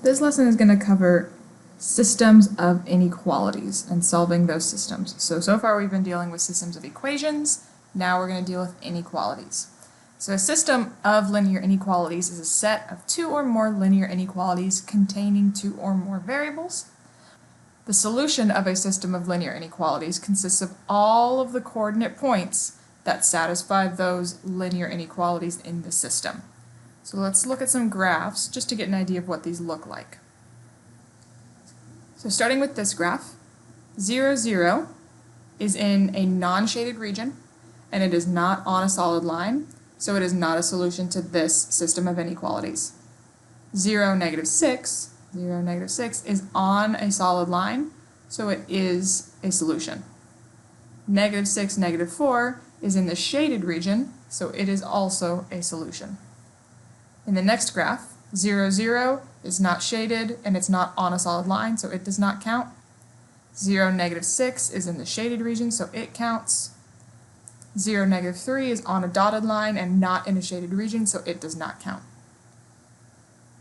This lesson is going to cover systems of inequalities and solving those systems. So far we've been dealing with systems of equations. Now we're going to deal with inequalities. So a system of linear inequalities is a set of two or more linear inequalities containing two or more variables. The solution of a system of linear inequalities consists of all of the coordinate points that satisfy those linear inequalities in the system. So let's look at some graphs just to get an idea of what these look like. So starting with this graph, 0, 0 is in a non-shaded region and it is not on a solid line, so it is not a solution to this system of inequalities. 0, negative 6 is on a solid line, so it is a solution. Negative 6, negative 4 is in the shaded region, so it is also a solution. In the next graph, 0, 0 is not shaded and it's not on a solid line, so it does not count. 0, negative 6 is in the shaded region, so it counts. 0, negative 3 is on a dotted line and not in a shaded region, so it does not count.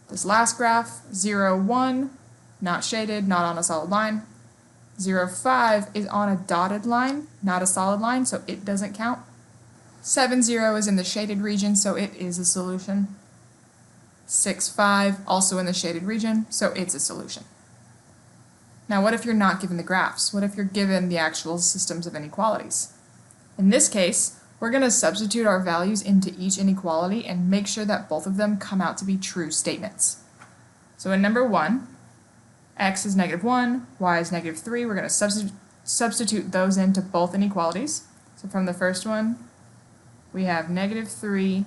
This last graph, 0, 1, not shaded, not on a solid line. 0, 5 is on a dotted line, not a solid line, so it doesn't count. 7, 0 is in the shaded region, so it is a solution. 6, 5, also in the shaded region, so it's a solution. Now what if you're not given the graphs? What if you're given the actual systems of inequalities? In this case, we're going to substitute our values into each inequality and make sure that both of them come out to be true statements. So in number 1, x is negative 1, y is negative 3. We're going to substitute those into both inequalities. So from the first one, we have negative 3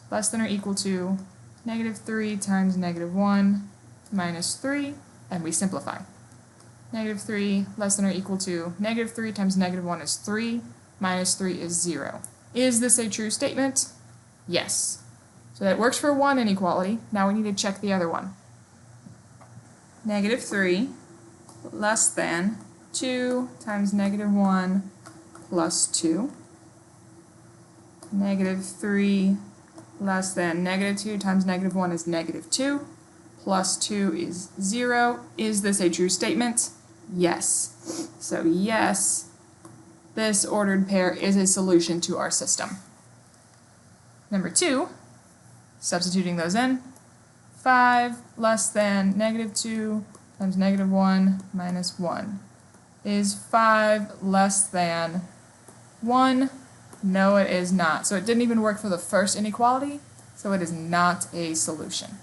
less than or equal to negative 3 times negative 1 minus 3, and we simplify. Negative 3 less than or equal to negative 3 times negative 1 is 3, minus 3 is 0. Is this a true statement? Yes. So that works for one inequality. Now we need to check the other one. Negative 3 less than 2 times negative 1 plus 2. Negative 3 less than negative 2 times negative 1 is negative 2, plus 2 is 0. Is this a true statement? Yes. So yes, this ordered pair is a solution to our system. Number 2, substituting those in, 5 less than negative 2 times negative 1 minus 1. Is 5 less than 1? No, it is not. So it didn't even work for the first inequality, so it is not a solution.